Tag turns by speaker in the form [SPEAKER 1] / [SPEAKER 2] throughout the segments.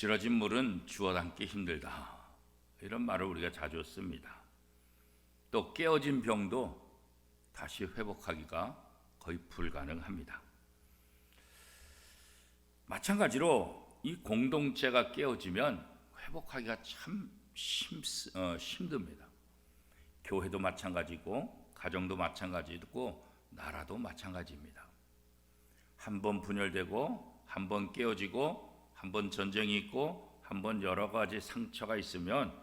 [SPEAKER 1] 엎질러진 물은 주워 담기 힘들다, 이런 말을 우리가 자주 씁니다. 또 깨어진 병도 다시 회복하기가 거의 불가능합니다. 마찬가지로 이 공동체가 깨어지면 회복하기가 참 힘듭니다. 교회도 마찬가지고 가정도 마찬가지고 나라도 마찬가지입니다. 한번 분열되고 한번 깨어지고 한번 전쟁이 있고 한번 여러 가지 상처가 있으면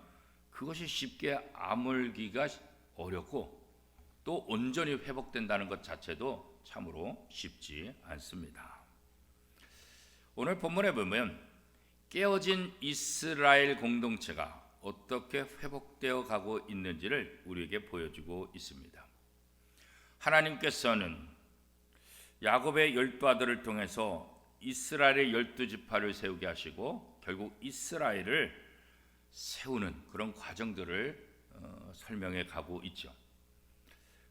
[SPEAKER 1] 그것이 쉽게 아물기가 어렵고 또 온전히 회복된다는 것 자체도 참으로 쉽지 않습니다. 오늘 본문에 보면 깨어진 이스라엘 공동체가 어떻게 회복되어 가고 있는지를 우리에게 보여주고 있습니다. 하나님께서는 야곱의 12아들을 통해서 이스라엘의 12지파를 세우게 하시고 결국 이스라엘을 세우는 그런 과정들을 설명해 가고 있죠.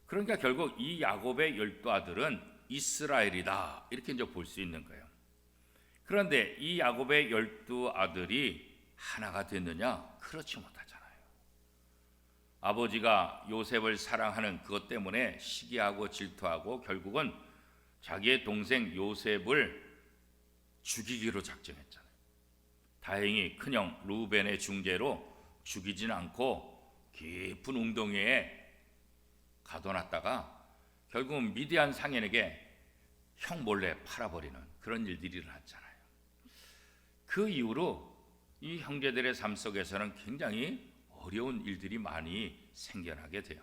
[SPEAKER 1] 그러니까 결국 이 야곱의 12아들은 이스라엘이다, 이렇게 이제 볼 수 있는 거예요. 그런데 이 야곱의 12아들이 하나가 됐느냐? 그렇지 못하잖아요. 아버지가 요셉을 사랑하는 그것 때문에 시기하고 질투하고 결국은 자기의 동생 요셉을 죽이기로 작정했잖아요. 다행히 큰형 루벤의 중재로 죽이지는 않고 깊은 웅덩이에 가둬놨다가 결국은 미디안 상인에게 형 몰래 팔아버리는 그런 일들이 일어났잖아요. 그 이후로 이 형제들의 삶 속에서는 굉장히 어려운 일들이 많이 생겨나게 돼요.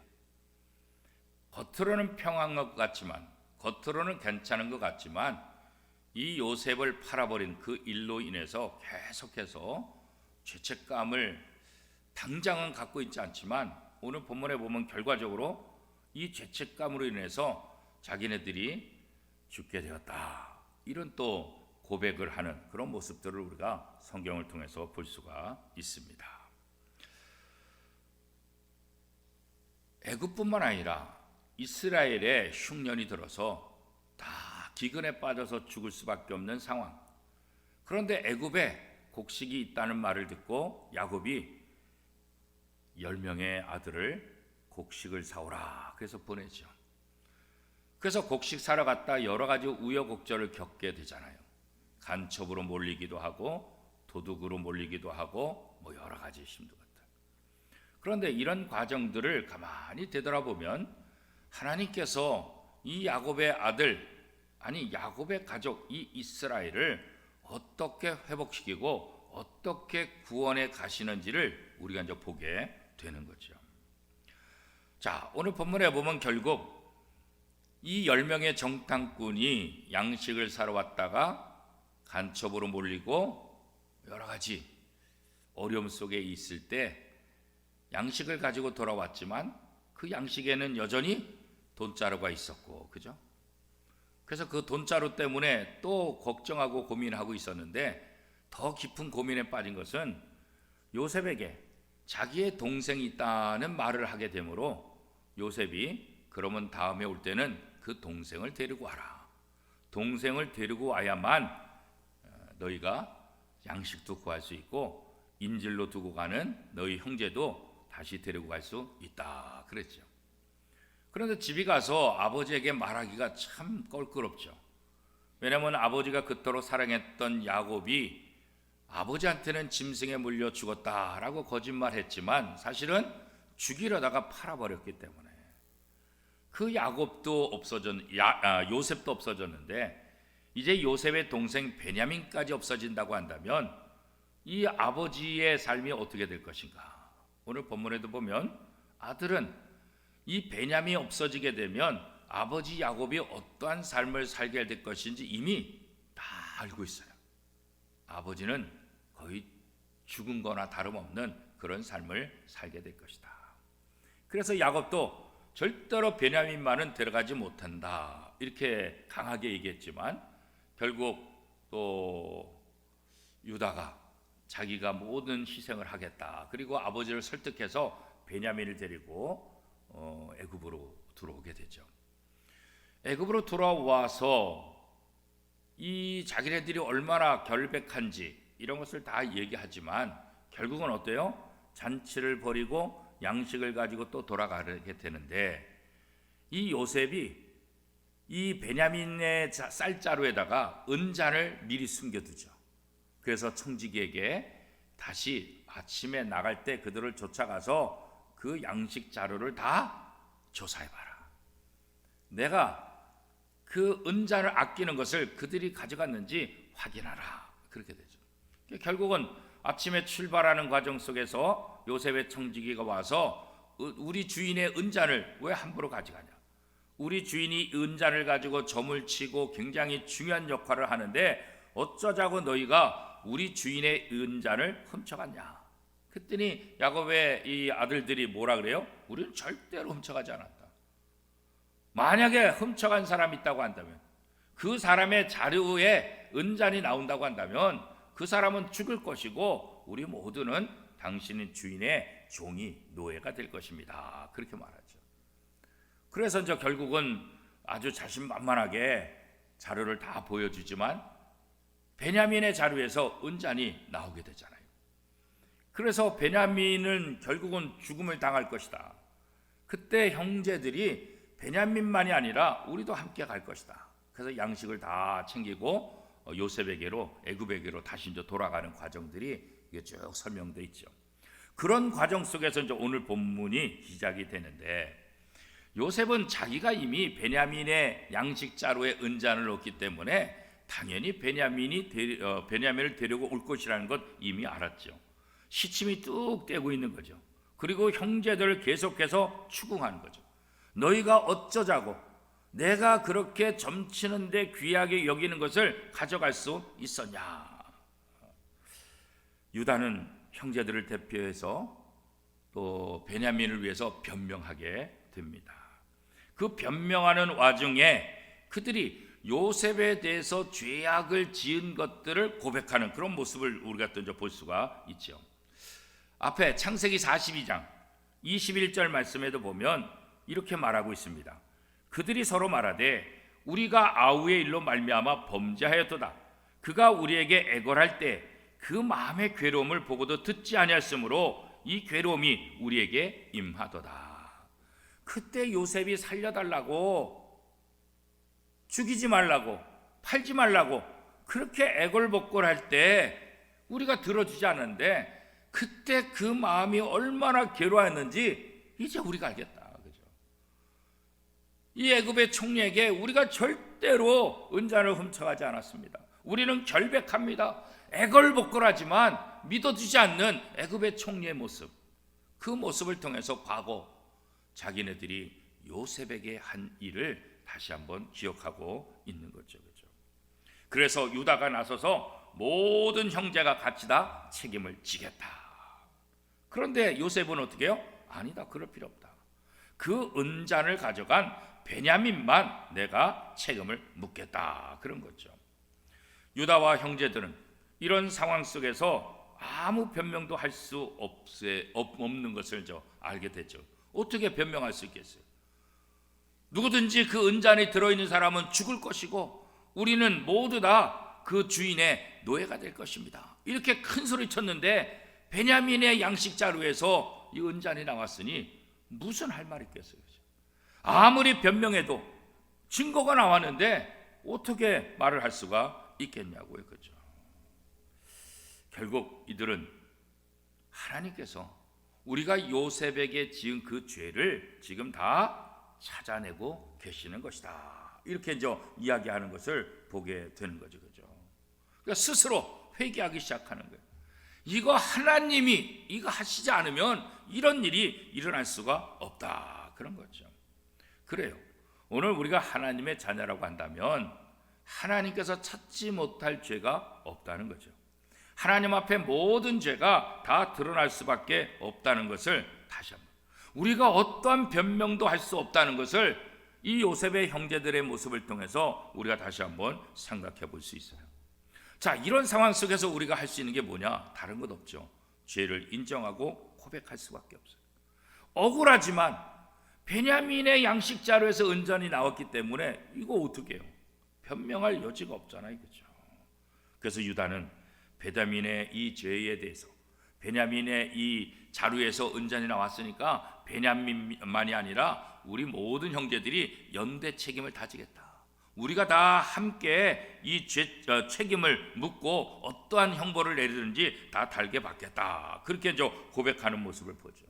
[SPEAKER 1] 겉으로는 평안한 것 같지만, 겉으로는 괜찮은 것 같지만 이 요셉을 팔아버린 그 일로 인해서 계속해서 죄책감을 당장은 갖고 있지 않지만 오늘 본문에 보면 결과적으로 이 죄책감으로 인해서 자기네들이 죽게 되었다, 이런 또 고백을 하는 그런 모습들을 우리가 성경을 통해서 볼 수가 있습니다. 애굽뿐만 아니라 이스라엘의 흉년이 들어서 다 기근에 빠져서 죽을 수밖에 없는 상황. 그런데 애굽에 곡식이 있다는 말을 듣고 야곱이 10명의 아들을 곡식을 사오라 그래서 보내죠. 그래서 곡식 사러 갔다 여러 가지 우여곡절을 겪게 되잖아요. 간첩으로 몰리기도 하고 도둑으로 몰리기도 하고 뭐 여러 가지 힘든 것들. 그런데 이런 과정들을 가만히 되돌아보면 하나님께서 이 야곱의 아들, 아니 야곱의 가족 이 이스라엘을 어떻게 회복시키고 어떻게 구원해 가시는지를 우리가 이제 보게 되는 거죠. 자, 오늘 본문에 보면 결국 이 10명의 정탐꾼이 양식을 사러 왔다가 간첩으로 몰리고 여러 가지 어려움 속에 있을 때 양식을 가지고 돌아왔지만 그 양식에는 여전히 돈자루가 있었고, 그죠? 그래서 그 돈자루 때문에 또 걱정하고 고민하고 있었는데 더 깊은 고민에 빠진 것은 요셉에게 자기의 동생이 있다는 말을 하게 되므로 요셉이 그러면 다음에 올 때는 그 동생을 데리고 와라. 동생을 데리고 와야만 너희가 양식도 구할 수 있고 인질로 두고 가는 너희 형제도 다시 데리고 갈 수 있다 그랬죠. 그런데 집에 가서 아버지에게 말하기가 참 껄끄럽죠. 왜냐하면 아버지가 그토록 사랑했던 야곱이 아버지한테는 짐승에 물려 죽었다라고 거짓말했지만 사실은 죽이려다가 팔아버렸기 때문에 그 야곱도 요셉도 없어졌는데 이제 요셉의 동생 베냐민까지 없어진다고 한다면 이 아버지의 삶이 어떻게 될 것인가? 오늘 본문에도 보면 아들은 이 베냐민이 없어지게 되면 아버지 야곱이 어떠한 삶을 살게 될 것인지 이미 다 알고 있어요. 아버지는 거의 죽은 거나 다름없는 그런 삶을 살게 될 것이다. 그래서 야곱도 절대로 베냐민만은 데려가지 못한다 이렇게 강하게 얘기했지만 결국 또 유다가 자기가 모든 희생을 하겠다, 그리고 아버지를 설득해서 베냐민을 데리고 애굽으로 들어오게 되죠. 애굽으로 돌아와서 이 자기네들이 얼마나 결백한지 이런 것을 다 얘기하지만 결국은 어때요? 잔치를 벌이고 양식을 가지고 또 돌아가게 되는데, 이 요셉이 이 베냐민의 쌀자루에다가 은잔을 미리 숨겨두죠. 그래서 청지기에게 다시 아침에 나갈 때 그들을 쫓아가서 그 양식 자루를 다 조사해봐라. 내가 그 은잔을 아끼는 것을 그들이 가져갔는지 확인하라. 그렇게 되죠. 결국은 아침에 출발하는 과정 속에서 요셉의 청지기가 와서 우리 주인의 은잔을 왜 함부로 가져가냐, 우리 주인이 은잔을 가지고 점을 치고 굉장히 중요한 역할을 하는데 어쩌자고 너희가 우리 주인의 은잔을 훔쳐갔냐. 그랬더니 야곱의 이 아들들이 뭐라 그래요? 우리는 절대로 훔쳐가지 않았다. 만약에 훔쳐간 사람이 있다고 한다면, 그 사람의 자료에 은잔이 나온다고 한다면 그 사람은 죽을 것이고 우리 모두는 당신의 주인의 종이 노예가 될 것입니다. 그렇게 말하죠. 그래서 이제 결국은 아주 자신만만하게 자료를 다 보여주지만 베냐민의 자료에서 은잔이 나오게 되잖아요. 그래서 베냐민은 결국은 죽음을 당할 것이다. 그때 형제들이 베냐민만이 아니라 우리도 함께 갈 것이다. 그래서 양식을 다 챙기고 요셉에게로, 애굽에게로 다시 이제 돌아가는 과정들이 이게 쭉 설명되어 있죠. 그런 과정 속에서 이제 오늘 본문이 시작이 되는데, 요셉은 자기가 이미 베냐민의 양식 자루에 은잔을 넣었기 때문에 당연히 베냐민을 데리고 올 것이라는 것 이미 알았죠. 시침이 뚝 떼고 있는 거죠. 그리고 형제들을 계속해서 추궁하는 거죠. 너희가 어쩌자고 내가 그렇게 점치는데 귀하게 여기는 것을 가져갈 수 있었냐. 유다는 형제들을 대표해서 또 베냐민을 위해서 변명하게 됩니다. 그 변명하는 와중에 그들이 요셉에 대해서 죄악을 지은 것들을 고백하는 그런 모습을 우리가 또 볼 수가 있죠. 앞에 창세기 42장 21절 말씀에도 보면 이렇게 말하고 있습니다. 그들이 서로 말하되 우리가 아우의 일로 말미암아 범죄하였도다. 그가 우리에게 애걸할 때 그 마음의 괴로움을 보고도 듣지 아니하였으므로 이 괴로움이 우리에게 임하도다. 그때 요셉이 살려달라고, 죽이지 말라고, 팔지 말라고 그렇게 애걸복걸할 때 우리가 들어주지 않는데, 그때 그 마음이 얼마나 괴로웠는지 이제 우리가 알겠다. 그죠? 이 애굽의 총리에게 우리가 절대로 은잔을 훔쳐가지 않았습니다. 우리는 결백합니다. 애걸복걸하지만 믿어주지 않는 애굽의 총리의 모습, 그 모습을 통해서 과거 자기네들이 요셉에게 한 일을 다시 한번 기억하고 있는 거죠. 그죠? 그래서 유다가 나서서 모든 형제가 같이 다 책임을 지겠다. 그런데 요셉은 어떻게 해요? 아니다, 그럴 필요 없다. 그 은잔을 가져간 베냐민만 내가 책임을 묻겠다. 그런 거죠. 유다와 형제들은 이런 상황 속에서 아무 변명도 할 수 없는 것을 알게 됐죠. 어떻게 변명할 수 있겠어요? 누구든지 그 은잔에 들어있는 사람은 죽을 것이고 우리는 모두 다 그 주인의 노예가 될 것입니다. 이렇게 큰 소리 쳤는데 베냐민의 양식 자루에서 이 은잔이 나왔으니 무슨 할 말이 있겠어요? 아무리 변명해도 증거가 나왔는데 어떻게 말을 할 수가 있겠냐고요. 그죠? 결국 이들은 하나님께서 우리가 요셉에게 지은 그 죄를 지금 다 찾아내고 계시는 것이다. 이렇게 이제 이야기하는 것을 보게 되는 거죠. 그죠? 그러니까 스스로 회개하기 시작하는 거예요. 이거 하나님이 이거 하시지 않으면 이런 일이 일어날 수가 없다. 그런 거죠. 그래요. 오늘 우리가 하나님의 자녀라고 한다면 하나님께서 찾지 못할 죄가 없다는 거죠. 하나님 앞에 모든 죄가 다 드러날 수밖에 없다는 것을 다시 한번, 우리가 어떠한 변명도 할 수 없다는 것을 이 요셉의 형제들의 모습을 통해서 우리가 다시 한번 생각해 볼 수 있어요. 자, 이런 상황 속에서 우리가 할 수 있는 게 뭐냐? 다른 것 없죠. 죄를 인정하고 고백할 수밖에 없어요. 억울하지만 베냐민의 양식 자루에서 은전이 나왔기 때문에 이거 어떻게 해요? 변명할 여지가 없잖아요. 그렇죠? 그래서 유다는 베냐민의 이 죄에 대해서, 베냐민의 이 자루에서 은잔이 나왔으니까 베냐민만이 아니라 우리 모든 형제들이 연대 책임을 다지겠다. 우리가 다 함께 이 책임을 묻고 어떠한 형벌을 내리든지 다 달게 받겠다. 그렇게 고백하는 모습을 보죠.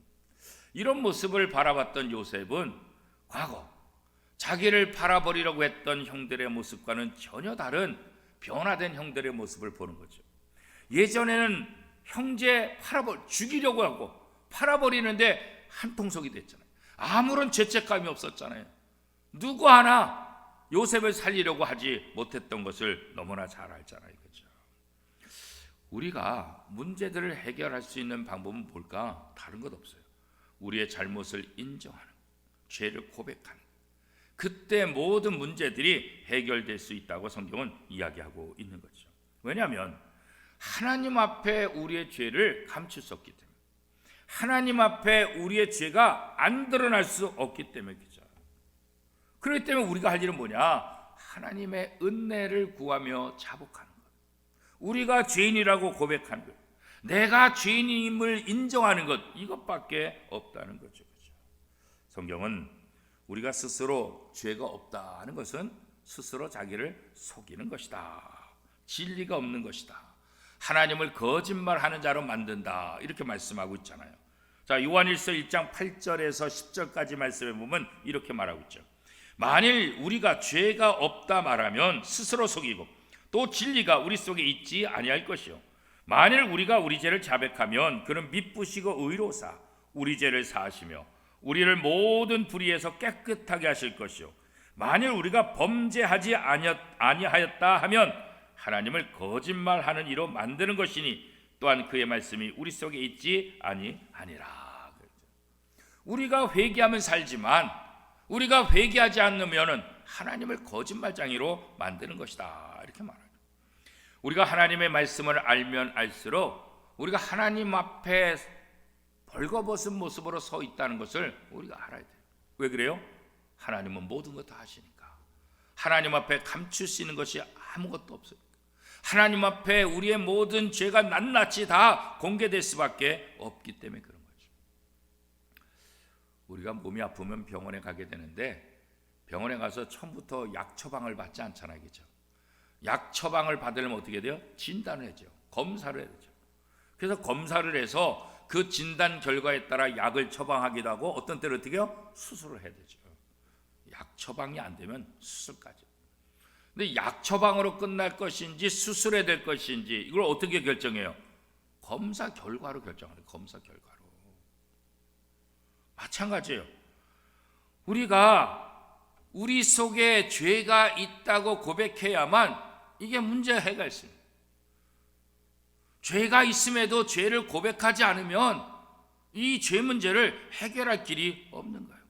[SPEAKER 1] 이런 모습을 바라봤던 요셉은 과거 자기를 팔아버리려고 했던 형들의 모습과는 전혀 다른 변화된 형들의 모습을 보는 거죠. 예전에는 형제 죽이려고 하고 팔아버리는데 한통속이 됐잖아요. 아무런 죄책감이 없었잖아요. 누구 하나 요셉을 살리려고 하지 못했던 것을 너무나 잘 알잖아요. 그렇죠? 우리가 문제들을 해결할 수 있는 방법은 뭘까? 다른 것 없어요. 우리의 잘못을 인정하는, 죄를 고백하는, 그때 모든 문제들이 해결될 수 있다고 성경은 이야기하고 있는 거죠. 왜냐하면 하나님 앞에 우리의 죄를 감출 수 없기 때문에, 하나님 앞에 우리의 죄가 안 드러날 수 없기 때문이죠. 그렇기 때문에 우리가 할 일은 뭐냐? 하나님의 은혜를 구하며 자복하는 것, 우리가 죄인이라고 고백하는 것, 내가 죄인임을 인정하는 것, 이것밖에 없다는 거죠. 성경은 우리가 스스로 죄가 없다는 것은 스스로 자기를 속이는 것이다, 진리가 없는 것이다, 하나님을 거짓말하는 자로 만든다, 이렇게 말씀하고 있잖아요. 자, 요한일서 1장 8절에서 10절까지 말씀해 보면 이렇게 말하고 있죠. 만일 우리가 죄가 없다 말하면 스스로 속이고 또 진리가 우리 속에 있지 아니할 것이요, 만일 우리가 우리 죄를 자백하면 그는 미쁘시고 의로사 우리 죄를 사하시며 우리를 모든 불의에서 깨끗하게 하실 것이요, 만일 우리가 범죄하지 아니하였다 하면 하나님을 거짓말하는 이로 만드는 것이니 또한 그의 말씀이 우리 속에 있지 아니하니라. 우리가 회개하면 살지만 우리가 회개하지 않으면 하나님을 거짓말쟁이로 만드는 것이다, 이렇게 말합니다. 우리가 하나님의 말씀을 알면 알수록 우리가 하나님 앞에 벌거벗은 모습으로 서 있다는 것을 우리가 알아야 돼요. 왜 그래요? 하나님은 모든 것 다 하시니까. 하나님 앞에 감출 수 있는 것이 아무것도 없어요. 하나님 앞에 우리의 모든 죄가 낱낱이 다 공개될 수밖에 없기 때문에 그런 거죠. 우리가 몸이 아프면 병원에 가게 되는데 병원에 가서 처음부터 약 처방을 받지 않잖아요. 그죠? 약 처방을 받으려면 어떻게 돼요? 진단을 해죠. 검사를 해야 되죠. 그래서 검사를 해서 그 진단 결과에 따라 약을 처방하기도 하고 어떤 때는 어떻게 해요? 수술을 해야 되죠. 약 처방이 안 되면 수술까지. 근데 약 처방으로 끝날 것인지 수술해야 될 것인지 이걸 어떻게 결정해요? 검사 결과로 결정하는, 검사 결과로. 마찬가지예요. 우리가 우리 속에 죄가 있다고 고백해야만 이게 문제 해결할 수 있어요. 죄가 있음에도 죄를 고백하지 않으면 이 죄 문제를 해결할 길이 없는 거예요.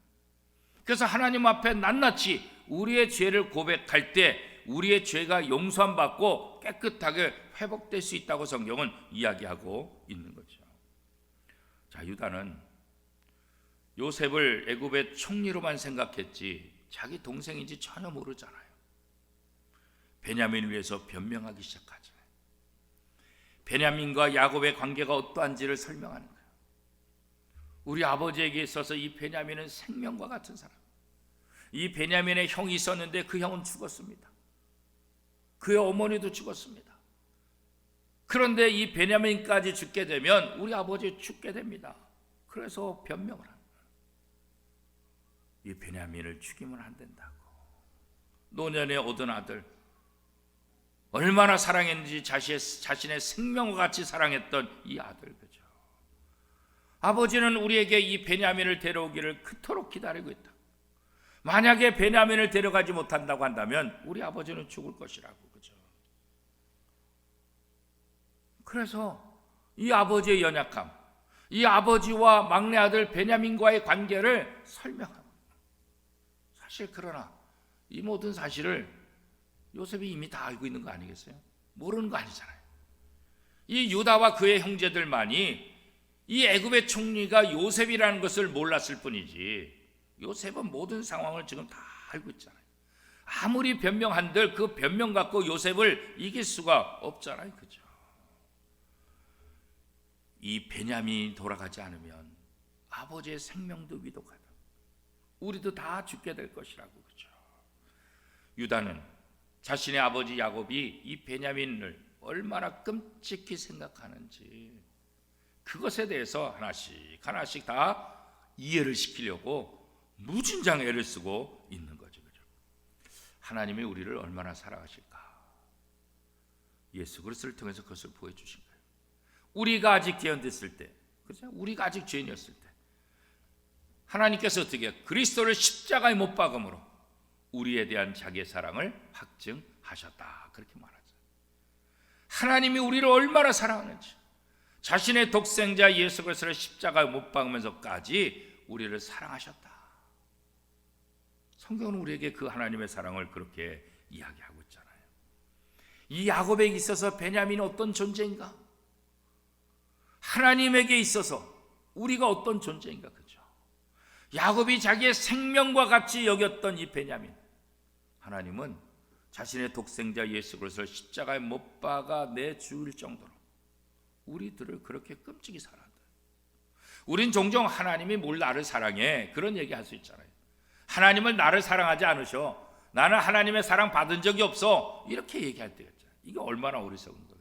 [SPEAKER 1] 그래서 하나님 앞에 낱낱이 우리의 죄를 고백할 때 우리의 죄가 용서함 받고 깨끗하게 회복될 수 있다고 성경은 이야기하고 있는 거죠. 자, 유다는 요셉을 애굽의 총리로만 생각했지 자기 동생인지 전혀 모르잖아요. 베냐민을 위해서 변명하기 시작하잖아요. 베냐민과 야곱의 관계가 어떠한지를 설명하는 거예요. 우리 아버지에게 있어서 이 베냐민은 생명과 같은 사람. 이 베냐민의 형이 있었는데 그 형은 죽었습니다. 그의 어머니도 죽었습니다. 그런데 이 베냐민까지 죽게 되면 우리 아버지 죽게 됩니다. 그래서 변명을 합니다. 이 베냐민을 죽이면 안 된다고. 노년에 얻은 아들, 얼마나 사랑했는지 자신의 생명과 같이 사랑했던 이 아들, 그죠? 아버지는 우리에게 이 베냐민을 데려오기를 그토록 기다리고 있다. 만약에 베냐민을 데려가지 못한다고 한다면 우리 아버지는 죽을 것이라고, 그죠? 그래서 이 아버지의 연약함, 이 아버지와 막내 아들 베냐민과의 관계를 설명합니다. 사실 그러나 이 모든 사실을 요셉이 이미 다 알고 있는 거 아니겠어요? 모르는 거 아니잖아요. 이 유다와 그의 형제들만이 이 애굽의 총리가 요셉이라는 것을 몰랐을 뿐이지 요셉은 모든 상황을 지금 다 알고 있잖아요. 아무리 변명한들 그 변명 갖고 요셉을 이길 수가 없잖아요. 그죠? 이 베냐민이 돌아가지 않으면 아버지의 생명도 위독하다. 우리도 다 죽게 될 것이라고. 그렇죠? 유다는 자신의 아버지 야곱이 이 베냐민을 얼마나 끔찍히 생각하는지 그것에 대해서 하나씩 다 이해를 시키려고 무진장 애를 쓰고 있는 거죠. 그죠? 하나님이 우리를 얼마나 사랑하실까? 예수 그리스도를 통해서 그것을 보여주신 거예요. 우리가 아직 죄인됐을 때, 그렇죠? 우리가 아직 죄인이었을 때 하나님께서 어떻게 그리스도를 십자가에 못 박음으로 우리에 대한 자기의 사랑을 확증하셨다. 그렇게 말하죠. 하나님이 우리를 얼마나 사랑하는지, 자신의 독생자 예수 그리스도를 십자가에 못 박으면서까지 우리를 사랑하셨다. 성경은 우리에게 그 하나님의 사랑을 그렇게 이야기하고 있잖아요. 이 야곱에게 있어서 베냐민이 어떤 존재인가? 하나님에게 있어서 우리가 어떤 존재인가? 그죠? 야곱이 자기의 생명과 같이 여겼던 이 베냐민, 하나님은 자신의 독생자 예수 그리스도를 십자가에 못 박아 내 죽일 정도로 우리들을 그렇게 끔찍이 사랑한다. 우린 종종 하나님이 뭘 나를 사랑해 그런 얘기 할 수 있잖아요. 하나님을 나를 사랑하지 않으셔, 나는 하나님의 사랑 받은 적이 없어, 이렇게 얘기할 때가 있잖아요. 이게 얼마나 어리석은 거죠.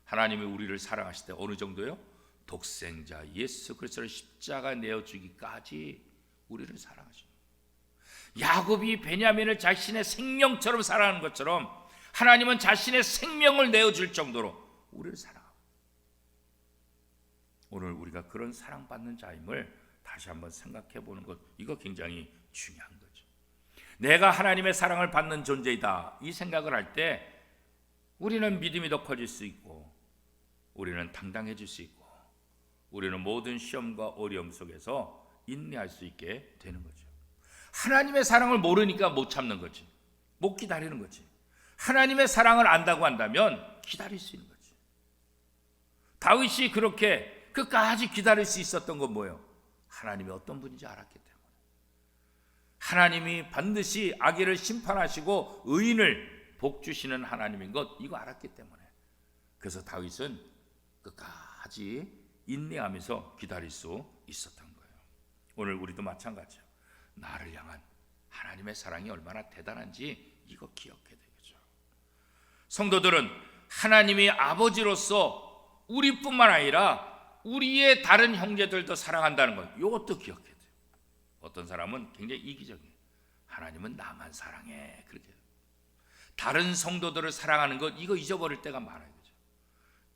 [SPEAKER 1] 하나님이 우리를 사랑하실 때 어느 정도요? 독생자 예수 그리스도를 십자가에 내어 주기까지 우리를 사랑하십니다. 야곱이 베냐민을 자신의 생명처럼 사랑하는 것처럼 하나님은 자신의 생명을 내어줄 정도로 우리를 사랑합니다. 오늘 우리가 그런 사랑받는 자임을 다시 한번 생각해 보는 것, 이거 굉장히 중요한 거죠. 내가 하나님의 사랑을 받는 존재이다, 이 생각을 할 때 우리는 믿음이 더 커질 수 있고, 우리는 당당해질 수 있고, 우리는 모든 시험과 어려움 속에서 인내할 수 있게 되는 거죠. 하나님의 사랑을 모르니까 못 참는 거지, 못 기다리는 거지. 하나님의 사랑을 안다고 한다면 기다릴 수 있는 거지. 다윗이 그렇게 끝까지 기다릴 수 있었던 건 뭐예요? 하나님이 어떤 분인지 알았기 때문에. 하나님이 반드시 악인을 심판하시고 의인을 복주시는 하나님인 것, 이거 알았기 때문에. 그래서 다윗은 끝까지 인내하면서 기다릴 수 있었던 거예요. 오늘 우리도 마찬가지예요. 나를 향한 하나님의 사랑이 얼마나 대단한지 이거 기억해야 되겠죠. 성도들은 하나님이 아버지로서 우리뿐만 아니라 우리의 다른 형제들도 사랑한다는 것, 이것도 기억해야 돼요. 어떤 사람은 굉장히 이기적이에요. 하나님은 나만 사랑해, 그렇게. 다른 성도들을 사랑하는 것, 이거 잊어버릴 때가 많아요. 그죠?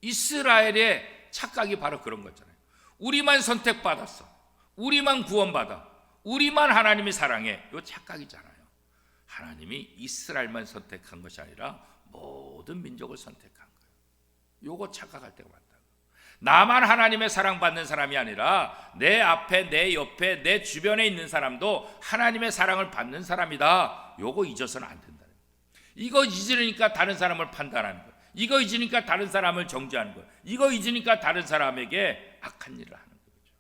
[SPEAKER 1] 이스라엘의 착각이 바로 그런 거잖아요. 우리만 선택받았어, 우리만 구원받아, 우리만 하나님이 사랑해, 이 착각이잖아요. 하나님이 이스라엘만 선택한 것이 아니라 모든 민족을 선택한 거예요. 요거 착각할 때가 많다. 나만 하나님의 사랑받는 사람이 아니라 내 앞에, 내 옆에, 내 주변에 있는 사람도 하나님의 사랑을 받는 사람이다. 요거 잊어서는 안 된다. 이거 잊으니까 다른 사람을 판단하는 거예요. 이거 잊으니까 다른 사람을 정죄하는 거예요. 이거 잊으니까 다른 사람에게 악한 일을 하는 거죠.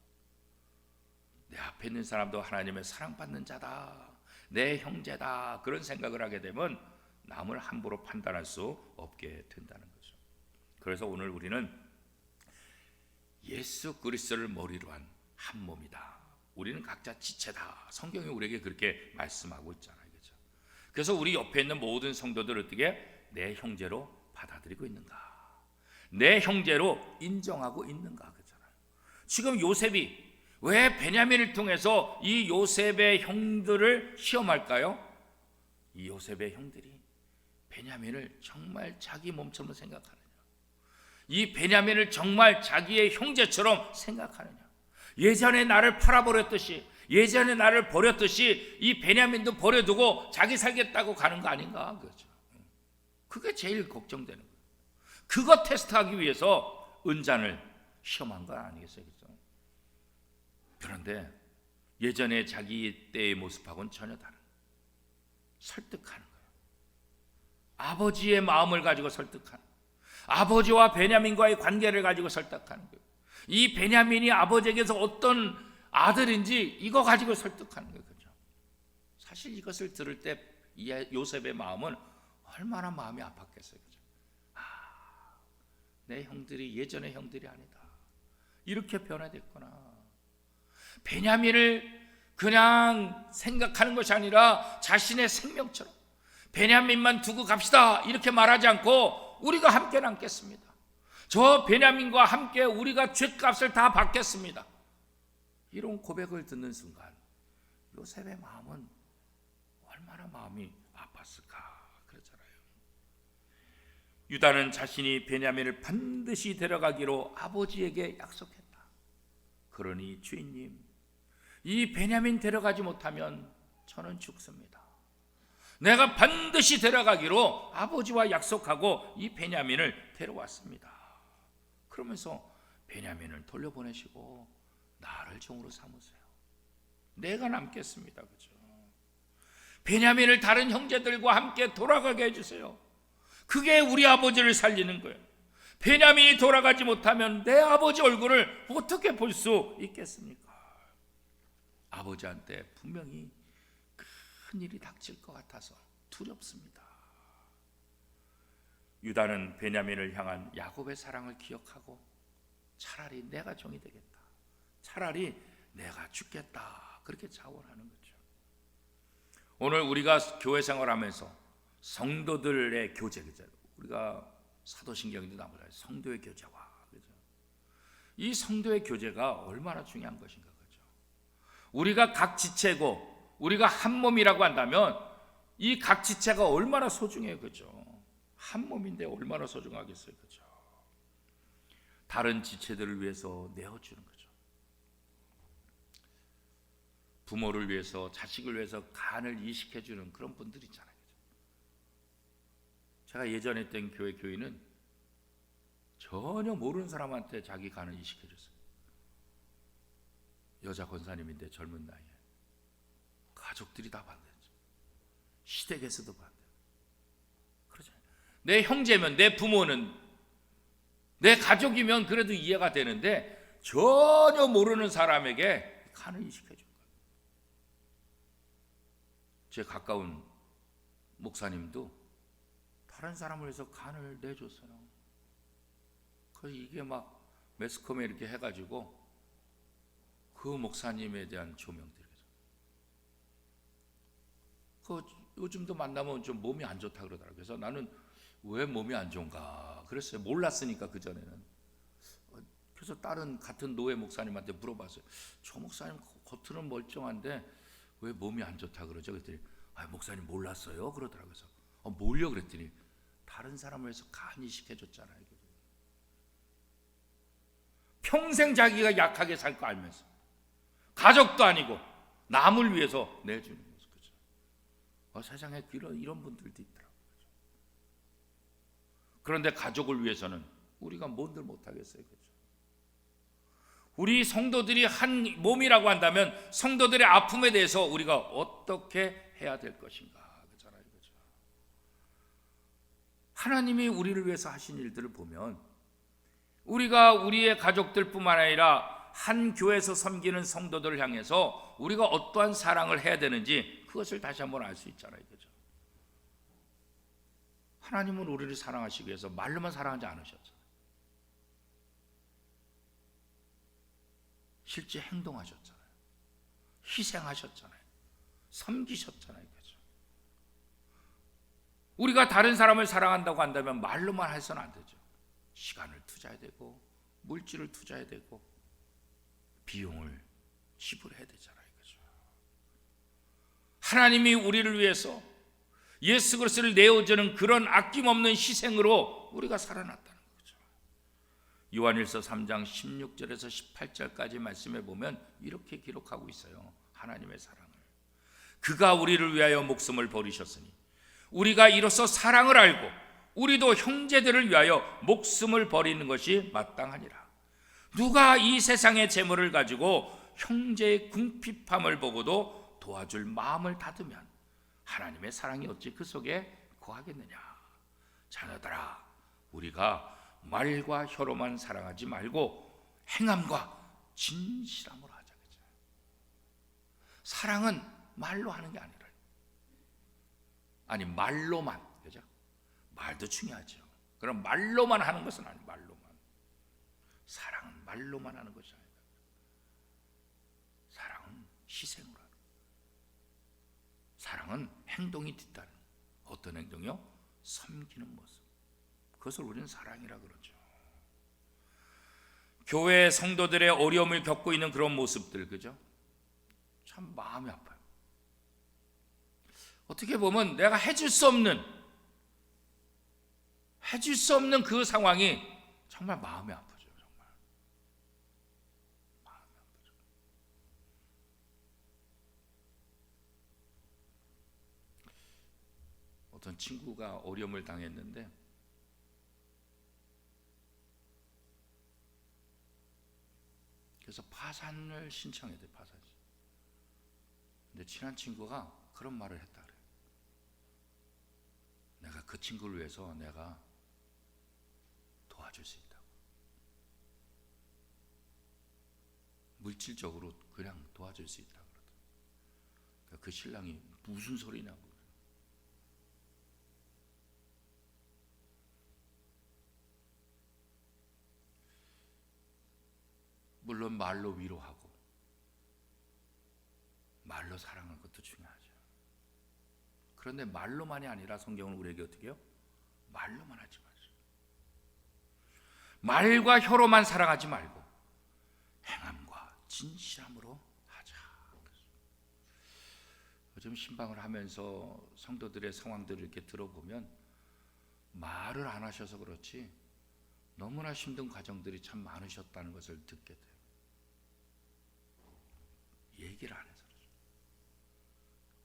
[SPEAKER 1] 내 앞에 있는 사람도 하나님의 사랑받는 자다, 내 형제다, 그런 생각을 하게 되면 남을 함부로 판단할 수 없게 된다는 거죠. 그래서 오늘 우리는 예수 그리스도를 머리로 한 한 몸이다, 우리는 각자 지체다, 성경이 우리에게 그렇게 말씀하고 있잖아요. 그렇죠? 그래서 우리 옆에 있는 모든 성도들을 어떻게 내 형제로 받아들이고 있는가, 내 형제로 인정하고 있는가, 그렇잖아요. 지금 요셉이 왜 베냐민을 통해서 이 요셉의 형들을 시험할까요? 이 요셉의 형들이 베냐민을 정말 자기 몸처럼 생각하느냐, 이 베냐민을 정말 자기의 형제처럼 생각하느냐, 예전에 나를 팔아버렸듯이, 예전에 나를 버렸듯이 이 베냐민도 버려두고 자기 살겠다고 가는 거 아닌가, 그렇죠? 그게 제일 걱정되는 거예요. 그거 테스트하기 위해서 은잔을 시험한 거 아니겠어요? 그렇죠? 그런데 예전에 자기 때의 모습하고는 전혀 다른, 설득하는 거예요. 아버지의 마음을 가지고 설득하는 거예요. 아버지와 베냐민과의 관계를 가지고 설득하는 거예요. 이 베냐민이 아버지에게서 어떤 아들인지 이거 가지고 설득하는 거예요. 그렇죠? 사실 이것을 들을 때 요셉의 마음은 얼마나 마음이 아팠겠어요. 그렇죠? 내 형들이 예전의 형들이 아니다. 이렇게 변화됐구나. 베냐민을 그냥 생각하는 것이 아니라 자신의 생명처럼 베냐민만 두고 갑시다 이렇게 말하지 않고 우리가 함께 남겠습니다. 저 베냐민과 함께 우리가 죗값을 다 받겠습니다. 이런 고백을 듣는 순간 요셉의 마음은 얼마나 마음이 아팠을까 그러잖아요. 유다는 자신이 베냐민을 반드시 데려가기로 아버지에게 약속했다. 그러니 주인님, 이 베냐민 데려가지 못하면 저는 죽습니다. 내가 반드시 데려가기로 아버지와 약속하고 이 베냐민을 데려왔습니다. 그러면서 베냐민을 돌려보내시고 나를 종으로 삼으세요. 내가 남겠습니다. 그죠? 베냐민을 다른 형제들과 함께 돌아가게 해주세요. 그게 우리 아버지를 살리는 거예요. 베냐민이 돌아가지 못하면 내 아버지 얼굴을 어떻게 볼 수 있겠습니까? 아버지한테 분명히 큰 일이 닥칠 것 같아서 두렵습니다. 유다는 베냐민을 향한 야곱의 사랑을 기억하고 차라리 내가 종이 되겠다, 차라리 내가 죽겠다, 그렇게 자원하는 거죠. 오늘 우리가 교회 생활하면서 성도들의 교제, 우리가 사도신경에도 나오잖아요. 성도의 교제와, 그죠? 이 성도의 교제가 얼마나 중요한 것인가, 그죠? 우리가 각 지체고 우리가 한 몸이라고 한다면 이 각 지체가 얼마나 소중해요, 그죠? 한 몸인데 얼마나 소중하겠어요, 그죠? 다른 지체들을 위해서 내어주는 거죠. 부모를 위해서, 자식을 위해서 간을 이식해주는 그런 분들 있잖아요. 제가 예전에 했던 교회 교인은 전혀 모르는 사람한테 자기 간을 이식해줬어요. 여자 권사님인데 젊은 나이에. 가족들이 다 반대했죠. 시댁에서도 반대. 그러죠. 내 형제면, 내 부모는, 내 가족이면 그래도 이해가 되는데 전혀 모르는 사람에게 간을 이식해준 거예요. 제 가까운 목사님도 다른 사람을 위해서 간을 내줬어요. 그래서 이게 막 매스컴에 이렇게 해가지고 그 목사님에 대한 조명들이죠. 그 요즘도 만나면 좀 몸이 안 좋다 그러더라고요. 그래서 나는 왜 몸이 안 좋은가 그랬어요. 몰랐으니까 그전에는. 그래서 다른 같은 노예 목사님한테 물어봤어요. 저 목사님 겉으로는 멀쩡한데 왜 몸이 안 좋다 그러죠? 그랬더니 목사님 몰랐어요 그러더라고요. 그래서 뭘요? 그랬더니 다른 사람을 위해서 간 이식해줬잖아요. 평생 자기가 약하게 살 거 알면서 가족도 아니고 남을 위해서 내주는 거죠. 그죠? 세상에 이런 분들도 있더라고요. 그런데 가족을 위해서는 우리가 뭔들 못하겠어요. 그죠? 우리 성도들이 한 몸이라고 한다면 성도들의 아픔에 대해서 우리가 어떻게 해야 될 것인가. 그잖아요. 그죠? 하나님이 우리를 위해서 하신 일들을 보면 우리가 우리의 가족들뿐만 아니라 한 교회에서 섬기는 성도들을 향해서 우리가 어떠한 사랑을 해야 되는지 그것을 다시 한번 알 수 있잖아요. 그죠? 하나님은 우리를 사랑하시기 위해서 말로만 사랑하지 않으셨잖아요. 실제 행동하셨잖아요. 희생하셨잖아요. 섬기셨잖아요. 그죠? 우리가 다른 사람을 사랑한다고 한다면 말로만 해서는 안 되죠. 시간을 투자해야 되고 물질을 투자해야 되고 비용을 지불해야 되잖아요. 그죠? 하나님이 우리를 위해서 예수 그리스도를 내어주는 그런 아낌없는 희생으로 우리가 살아났다는 거죠. 요한일서 3장 16절에서 18절까지 말씀해 보면 이렇게 기록하고 있어요. 하나님의 사랑을. 그가 우리를 위하여 목숨을 버리셨으니 우리가 이로써 사랑을 알고 우리도 형제들을 위하여 목숨을 버리는 것이 마땅하니라. 누가 이 세상의 재물을 가지고 형제의 궁핍함을 보고도 도와줄 마음을 닫으면 하나님의 사랑이 어찌 그 속에 거하겠느냐. 자녀들아, 우리가 말과 혀로만 사랑하지 말고 행함과 진실함으로 하자. 그죠? 사랑은 말로 하는 게 아니라, 아니 말로만, 그죠? 말도 중요하죠. 그럼 말로만 하는 것은 아니에요. 말로만. 사랑은 말로 말로만 하는 것이 아니다. 사랑은 희생으로 하는 거예요. 사랑은 행동이 뒤따르는, 어떤 행동이요? 섬기는 모습. 그것을 우리는 사랑이라 그러죠. 교회 성도들의 어려움을 겪고 있는 그런 모습들, 그죠? 참 마음이 아파요. 어떻게 보면 내가 해줄 수 없는 그 상황이 정말 마음이 아프죠. 정말 마음이 아프죠. 어떤 친구가 어려움을 당했는데 그래서 파산을 신청해야 돼. 파산. 근데 친한 친구가 그런 말을 했다 그래요. 내가 그 친구를 위해서 내가 도와줄 수 있다고. 물질적으로 그냥 도와줄 수 있다고 그러더라고요. 그러니까 그 신랑이 무슨 소리냐고. 물론 말로 위로하고 말로 사랑하는 것도 중요하죠. 그런데 말로만이 아니라 성경은 우리에게 어떻게 해요? 말로만 하지 마세요. 말과 혀로만 사랑하지 말고 행함과 진실함으로 하자. 요즘 신방을 하면서 성도들의 상황들을 이렇게 들어보면 말을 안 하셔서 그렇지 너무나 힘든 과정들이 참 많으셨다는 것을 듣게 돼요. 얘기를 안 해서.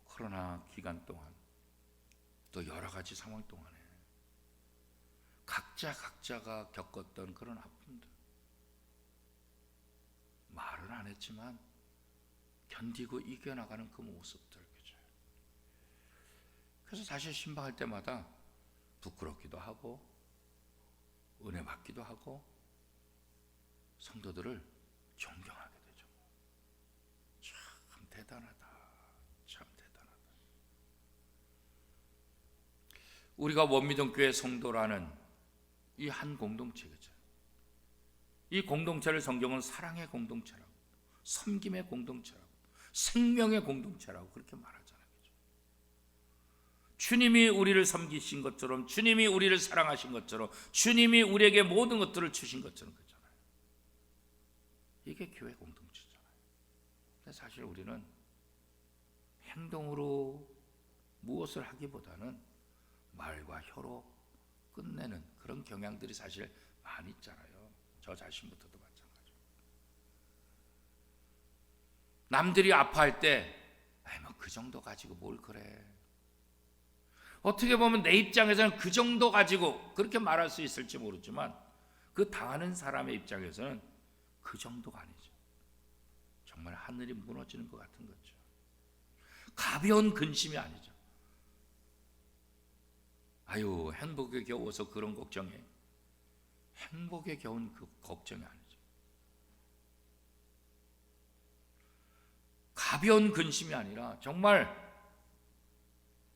[SPEAKER 1] 코로나 기간 동안 또 여러 가지 상황 동안에 각자가 겪었던 그런 아픔들, 말은 안 했지만 견디고 이겨나가는 그 모습들, 그죠? 그래서 사실 신방할 때마다 부끄럽기도 하고 은혜 받기도 하고 성도들을 존경하게 되죠. 참 대단하다. 참 대단하다. 우리가 원미동교회 성도라는 이 한 공동체겠죠. 이 공동체를 성경은 사랑의 공동체라고, 섬김의 공동체라고, 생명의 공동체라고 그렇게 말하잖아요. 그렇죠? 주님이 우리를 섬기신 것처럼, 주님이 우리를 사랑하신 것처럼, 주님이 우리에게 모든 것들을 주신 것처럼 그렇잖아요. 이게 교회 공동체잖아요. 근데 사실 우리는 행동으로 무엇을 하기보다는 말과 혀로 끝내는 그런 경향들이 사실 많이 있잖아요. 저 자신부터도 마찬가지고. 남들이 아파할 때 뭐 그 정도 가지고 뭘 그래. 어떻게 보면 내 입장에서는 그 정도 가지고 그렇게 말할 수 있을지 모르지만 그 당하는 사람의 입장에서는 그 정도가 아니죠. 정말 하늘이 무너지는 것 같은 거죠. 가벼운 근심이 아니죠. 아유, 행복에 겨워서 그런 걱정해. 행복에 겨운 그 걱정이 아니죠. 가벼운 근심이 아니라 정말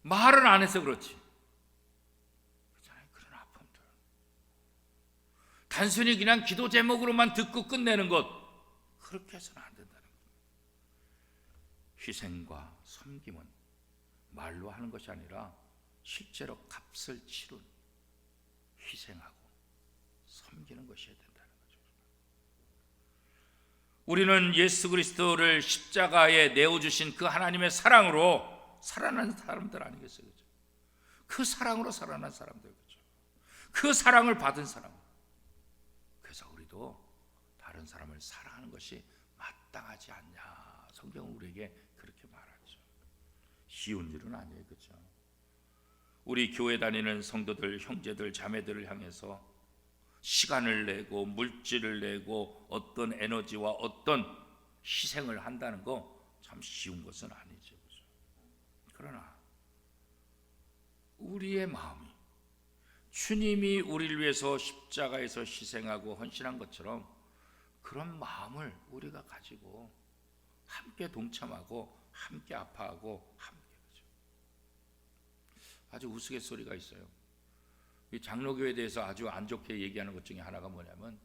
[SPEAKER 1] 말을 안 해서 그렇지. 그런 아픔들. 단순히 그냥 기도 제목으로만 듣고 끝내는 것, 그렇게 해서는 안 된다는 거예요. 희생과 섬김은 말로 하는 것이 아니라 실제로 값을 치른, 희생하고 섬기는 것이어야 된다는 거죠. 우리는 예수 그리스도를 십자가에 내어주신 그 하나님의 사랑으로 살아난 사람들 아니겠어요? 그렇죠? 그 사랑으로 살아난 사람들, 그렇죠? 그 사랑을 받은 사람. 그래서 우리도 다른 사람을 사랑하는 것이 마땅하지 않냐. 성경은 우리에게 그렇게 말하죠. 쉬운 일은 아니에요, 그렇죠? 우리 교회 다니는 성도들, 형제들, 자매들을 향해서 시간을 내고 물질을 내고 어떤 에너지와 어떤 희생을 한다는 거 참 쉬운 것은 아니죠. 그렇죠? 그러나 우리의 마음이 주님이 우리를 위해서 십자가에서 희생하고 헌신한 것처럼 그런 마음을 우리가 가지고 함께 동참하고 함께 아파하고 함께, 그렇죠? 아주 우스갯소리가 있어요. 이 장로교에 대해서 아주 안 좋게 얘기하는 것 중에 하나가 뭐냐면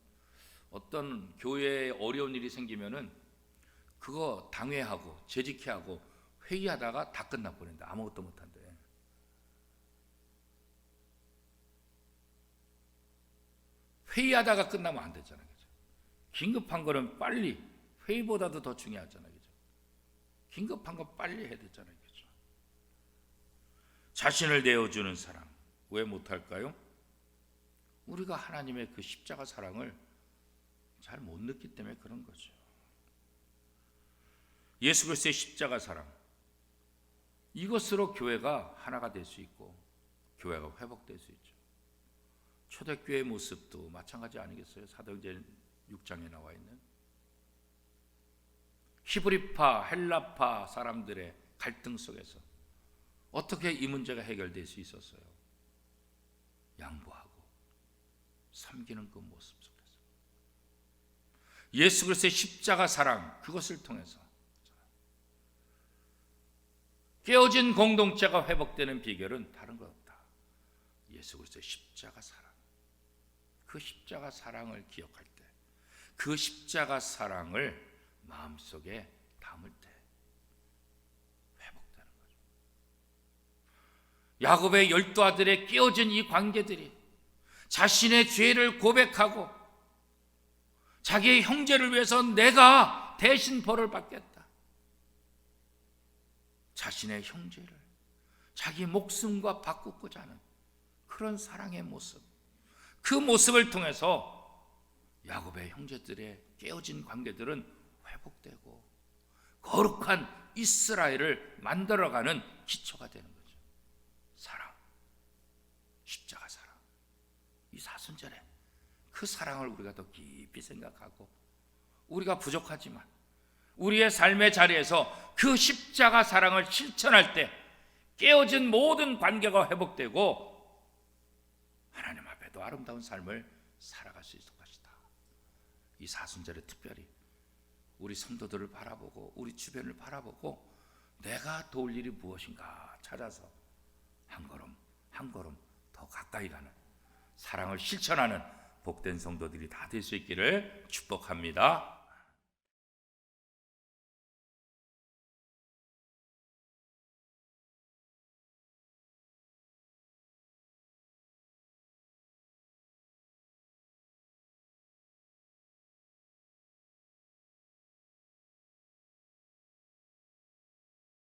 [SPEAKER 1] 어떤 교회에 어려운 일이 생기면은 그거 당회하고 재직회하고 회의하다가 다 끝나버린다. 아무것도 못한대. 회의하다가 끝나면 안 되잖아요. 그죠? 긴급한 거는 빨리, 회의보다도 더 중요하잖아요. 그죠? 긴급한 거 빨리 해야 되잖아요. 그죠? 자신을 내어주는 사랑, 왜 못할까요? 우리가 하나님의 그 십자가 사랑을 잘 못 느끼기 때문에 그런 거죠. 예수 그리스도의 십자가 사랑, 이것으로 교회가 하나가 될 수 있고 교회가 회복될 수 있죠. 초대교회의 모습도 마찬가지 아니겠어요? 사도행전 6장에 나와 있는 히브리파, 헬라파 사람들의 갈등 속에서 어떻게 이 문제가 해결될 수 있었어요? 양보하고 섬기는 그 모습 속에서 예수 그리스도의 십자가 사랑, 그것을 통해서 깨어진 공동체가 회복되는 비결은 다른 것 없다. 예수 그리스도의 십자가 사랑, 그 십자가 사랑을 기억할 때, 그 십자가 사랑을 마음속에 담을 때 회복되는 거죠. 야곱의 12 아들의 깨어진 이 관계들이 자신의 죄를 고백하고 자기의 형제를 위해서 내가 대신 벌을 받겠다, 자신의 형제를 자기 목숨과 바꾸고자 하는 그런 사랑의 모습, 그 모습을 통해서 야곱의 형제들의 깨어진 관계들은 회복되고 거룩한 이스라엘을 만들어가는 기초가 되는 거죠. 사랑, 십자가 사랑, 이 사순절에 그 사랑을 우리가 더 깊이 생각하고, 우리가 부족하지만 우리의 삶의 자리에서 그 십자가 사랑을 실천할 때 깨어진 모든 관계가 회복되고 하나님 앞에도 아름다운 삶을 살아갈 수 있을 것이다. 이 사순절에 특별히 우리 성도들을 바라보고 우리 주변을 바라보고 내가 도울 일이 무엇인가 찾아서 한 걸음 한 걸음 더 가까이 가는, 사랑을 실천하는 복된 성도들이 다 될 수 있기를 축복합니다.